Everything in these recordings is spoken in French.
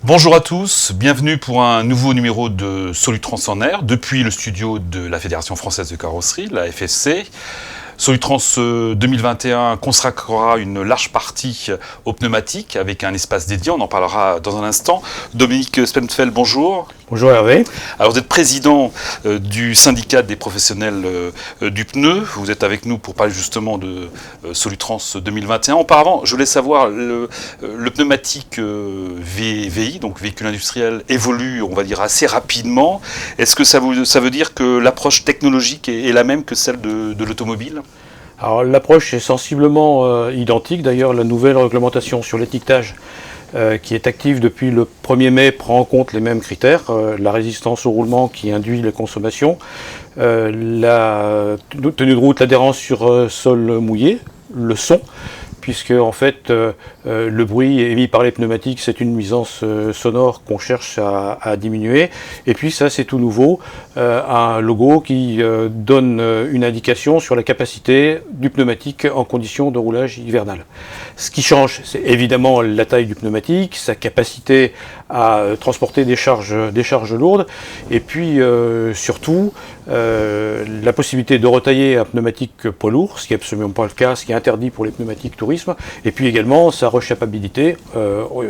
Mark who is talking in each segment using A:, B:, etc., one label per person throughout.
A: Bonjour à tous, bienvenue pour un nouveau numéro de Solutrans en air, depuis le studio de la Fédération Française de Carrosserie, la FFC. Solutrans 2021 consacrera une large partie aux pneumatiques avec un espace dédié, on en parlera dans un instant. Dominique Spenfeld, bonjour.
B: Bonjour Hervé.
A: Alors vous êtes président du syndicat des professionnels du pneu, vous êtes avec nous pour parler justement de Solutrans 2021. Auparavant, je voulais savoir, le pneumatique VI, donc véhicule industriel, évolue, on va dire, assez rapidement. Est-ce que ça veut dire que l'approche technologique est la même que celle de l'automobile ?
B: Alors l'approche est sensiblement identique. D'ailleurs, la nouvelle réglementation sur l'étiquetage qui est active depuis le 1er mai prend en compte les mêmes critères, la résistance au roulement qui induit les consommations, la tenue de route, l'adhérence sur sol mouillé, le son, puisque en fait le bruit émis par les pneumatiques, c'est une nuisance sonore qu'on cherche à diminuer. Et puis ça, c'est tout nouveau, un logo qui donne une indication sur la capacité du pneumatique en conditions de roulage hivernal. Ce qui change, c'est évidemment la taille du pneumatique, sa capacité à transporter des charges lourdes, et puis surtout la possibilité de retailler un pneumatique poids lourd, ce qui n'est absolument pas le cas, ce qui est interdit pour les pneumatiques tourisme, et puis également sa rechappabilité.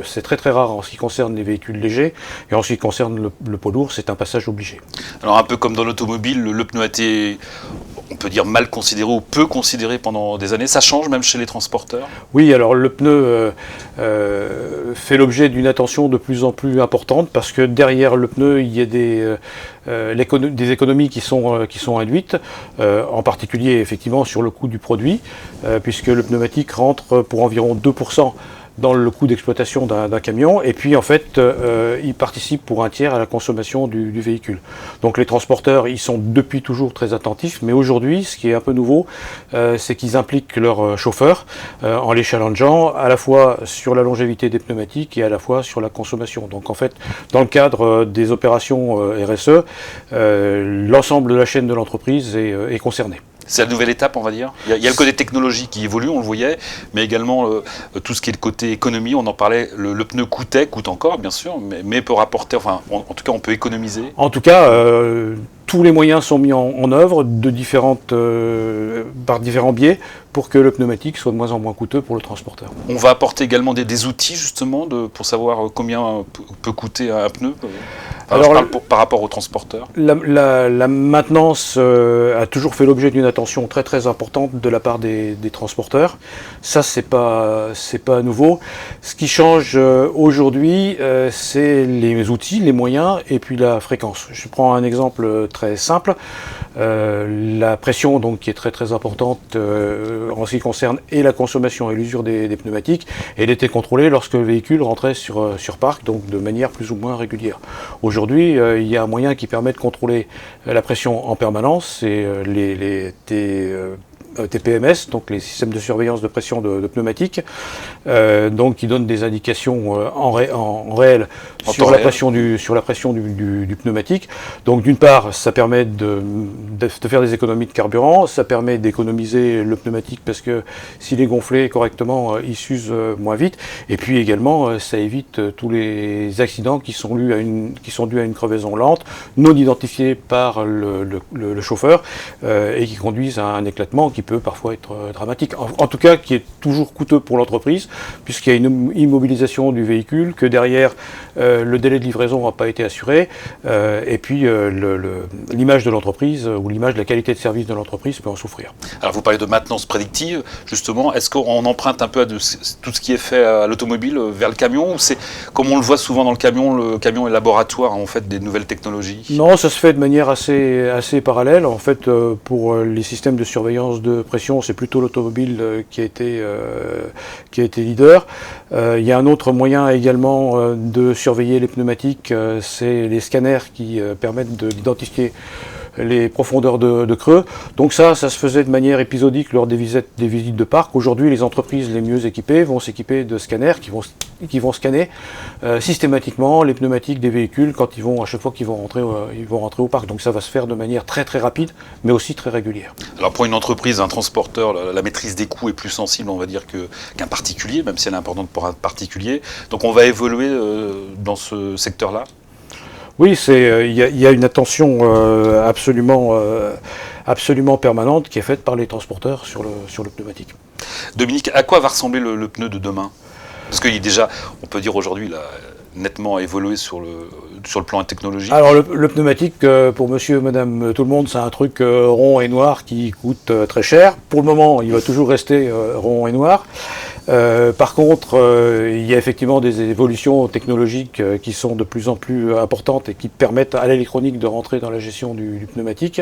B: C'est très très rare en ce qui concerne les véhicules légers, et en ce qui concerne le poids lourd, c'est un passage obligé.
A: Alors un peu comme dans l'automobile, le pneu a été, on peut dire, mal considéré ou peu considéré pendant des années. Ça change même chez les transporteurs ?
B: Oui, alors le pneu fait l'objet d'une attention de plus en plus importante parce que derrière le pneu, il y a des économies qui sont induites, en particulier effectivement sur le coût du produit, puisque le pneumatique rentre pour environ 2% dans le coût d'exploitation d'un camion, et puis en fait il participe pour un tiers à la consommation du véhicule. Donc les transporteurs, ils sont depuis toujours très attentifs, mais aujourd'hui ce qui est un peu nouveau, c'est qu'ils impliquent leurs chauffeurs en les challengeant à la fois sur la longévité des pneumatiques et à la fois sur la consommation. Donc en fait, dans le cadre des opérations RSE, l'ensemble de la chaîne de l'entreprise est concerné.
A: C'est la nouvelle étape, on va dire. Il y a le côté technologie qui évolue, on le voyait, mais également tout ce qui est le côté économie. On en parlait, le pneu coûte encore, bien sûr, mais peut rapporter, enfin, en tout cas, on peut économiser.
B: En tout cas, tous les moyens sont mis en œuvre par différents biais pour que le pneumatique soit de moins en moins coûteux pour le transporteur.
A: On va apporter également des outils, justement, pour savoir combien peut coûter un pneu. Alors, je parle par rapport au transporteur.
B: La maintenance a toujours fait l'objet d'une attention très très importante de la part des transporteurs. Ça, c'est pas nouveau. Ce qui change aujourd'hui, c'est les outils, les moyens et puis la fréquence. Je prends un exemple très simple. La pression, donc, qui est très très importante en ce qui concerne et la consommation et l'usure des pneumatiques, elle était contrôlée lorsque le véhicule rentrait sur parc, donc de manière plus ou moins régulière. Aujourd'hui, il y a un moyen qui permet de contrôler la pression en permanence, c'est les TPMS, donc les systèmes de surveillance de pression de pneumatiques, donc qui donnent des indications en réel sur la pression du pneumatique. Donc d'une part, ça permet de faire des économies de carburant, ça permet d'économiser le pneumatique parce que s'il est gonflé correctement, il s'use moins vite, et puis également ça évite tous les accidents qui sont dus à une crevaison lente, non identifiée par le chauffeur, et qui conduisent à un éclatement qui peut parfois être dramatique, en tout cas qui est toujours coûteux pour l'entreprise, puisqu'il y a une immobilisation du véhicule, que derrière le délai de livraison n'a pas été assuré, et puis l'image de l'entreprise ou l'image de la qualité de service de l'entreprise peut en souffrir. Alors
A: vous parlez de maintenance prédictive, justement, est-ce qu'on emprunte un peu à tout ce qui est fait à l'automobile vers le camion, ou c'est, comme on le voit souvent dans le camion est laboratoire en fait des nouvelles technologies?
B: Non, ça se fait de manière assez parallèle. En fait, pour les systèmes de surveillance de pression, c'est plutôt l'automobile qui a été leader. Il y a un autre moyen également de surveiller les pneumatiques, c'est les scanners qui permettent d'identifier les profondeurs de creux. Donc ça se faisait de manière épisodique lors des visites de parc. Aujourd'hui, les entreprises les mieux équipées vont s'équiper de scanners qui vont scanner systématiquement les pneumatiques des véhicules à chaque fois qu'ils vont rentrer au parc. Donc ça va se faire de manière très très rapide, mais aussi très régulière.
A: Alors pour une entreprise, un transporteur, la maîtrise des coûts est plus sensible, on va dire, qu'un particulier, même si elle est importante pour un particulier. Donc on va évoluer dans ce secteur-là.
B: Oui, il y a une attention absolument permanente qui est faite par les transporteurs sur le pneumatique.
A: Dominique, à quoi va ressembler le pneu de demain? Parce qu'il déjà, on peut dire aujourd'hui, il a nettement évolué sur le plan technologique.
B: Alors le pneumatique, pour monsieur, madame, tout le monde, c'est un truc rond et noir qui coûte très cher. Pour le moment, il va toujours rester rond et noir. Par contre, il y a effectivement des évolutions technologiques qui sont de plus en plus importantes et qui permettent à l'électronique de rentrer dans la gestion du pneumatique.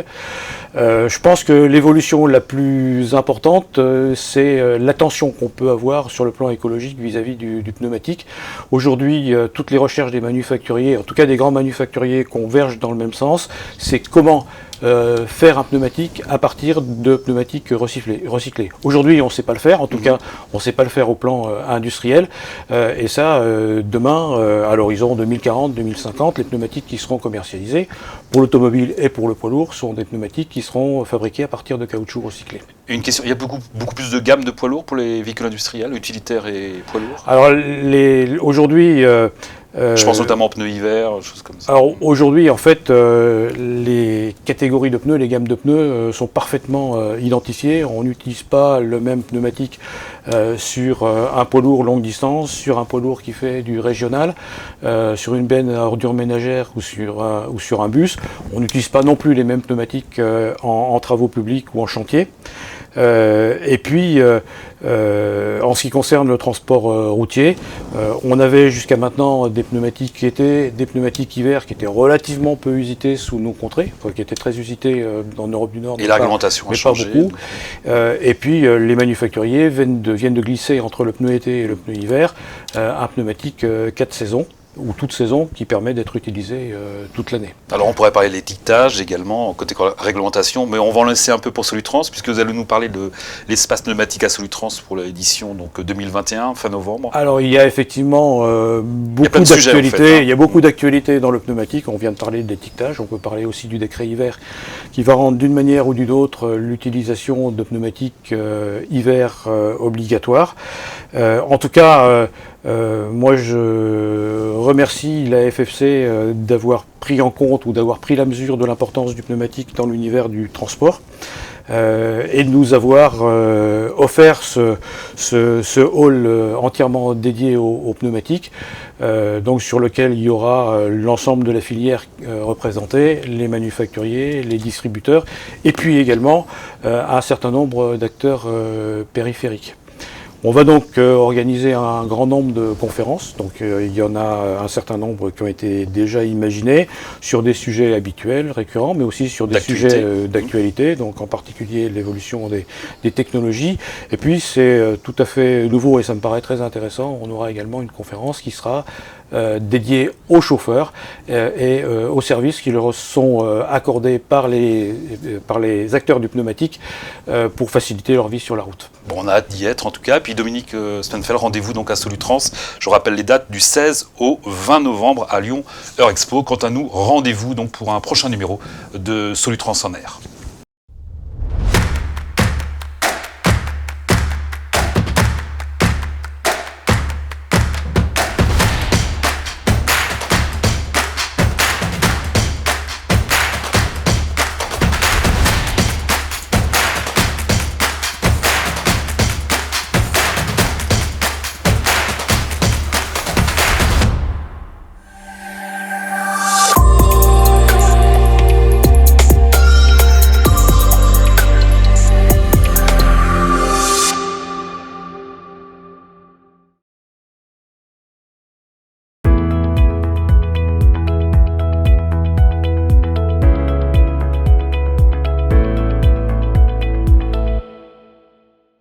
B: Je pense que l'évolution la plus importante, c'est l'attention qu'on peut avoir sur le plan écologique vis-à-vis du pneumatique. Aujourd'hui, toutes les recherches des manufacturiers, en tout cas des grands manufacturiers, convergent dans le même sens. C'est comment faire un pneumatique à partir de pneumatiques recyclés. Aujourd'hui, on ne sait pas le faire, en tout cas, on ne sait pas le faire au plan industriel. Et ça, demain, à l'horizon 2040-2050, les pneumatiques qui seront commercialisés pour l'automobile et pour le poids lourd sont des pneumatiques qui seront fabriqués à partir de caoutchouc recyclé.
A: Une question, il y a beaucoup plus de gamme de poids lourds pour les véhicules industriels, utilitaires et poids lourds?
B: Alors aujourd'hui,
A: je pense notamment aux pneus hiver, choses comme ça.
B: Alors aujourd'hui, en fait, les catégories de pneus, les gammes de pneus sont parfaitement identifiées. On n'utilise pas le même pneumatique sur un poids lourd longue distance, sur un poids lourd qui fait du régional, sur une benne à ordures ménagères ou sur un bus. On n'utilise pas non plus les mêmes pneumatiques en travaux publics ou en chantier. Et puis, en ce qui concerne le transport routier, on avait jusqu'à maintenant des pneumatiques qui étaient des pneumatiques hiver qui étaient relativement peu usités sous nos contrées, enfin, qui étaient très usités en Europe du Nord.
A: Et la réglementation a changé.
B: Pas beaucoup. Et puis, les manufacturiers viennent de glisser entre le pneu été et le pneu hiver un pneumatique 4 saisons, ou toute saison, qui permet d'être utilisé toute l'année.
A: Alors on pourrait parler de l'étiquetage également, côté réglementation, mais on va en laisser un peu pour Solutrans, puisque vous allez nous parler de l'espace pneumatique à Solutrans pour l'édition 2021, fin novembre.
B: Alors il y a effectivement beaucoup d'actualités, il y a beaucoup d'actualités dans le pneumatique. On vient de parler de l'étiquetage, on peut parler aussi du décret hiver, qui va rendre d'une manière ou d'une autre l'utilisation de pneumatiques hiver obligatoire. En tout cas, moi je remercie la FFC d'avoir pris en compte ou d'avoir pris la mesure de l'importance du pneumatique dans l'univers du transport et de nous avoir offert ce hall entièrement dédié aux pneumatiques, donc sur lequel il y aura l'ensemble de la filière représentée, les manufacturiers, les distributeurs et puis également un certain nombre d'acteurs périphériques. On va donc organiser un grand nombre de conférences, donc il y en a un certain nombre qui ont été déjà imaginées sur des sujets habituels, récurrents, mais aussi sur des sujets d'actualité, donc en particulier l'évolution des technologies. Et puis c'est tout à fait nouveau et ça me paraît très intéressant, on aura également une conférence qui sera dédiée aux chauffeurs et aux services qui leur sont accordés par les acteurs du pneumatique pour faciliter leur vie sur la route.
A: Bon, on a hâte d'y être en tout cas. Puis Dominique Spenfeld, rendez-vous donc à Solutrans. Je rappelle les dates du 16 au 20 novembre à Lyon, Eurexpo. Quant à nous, rendez-vous donc pour un prochain numéro de Solutrans en air.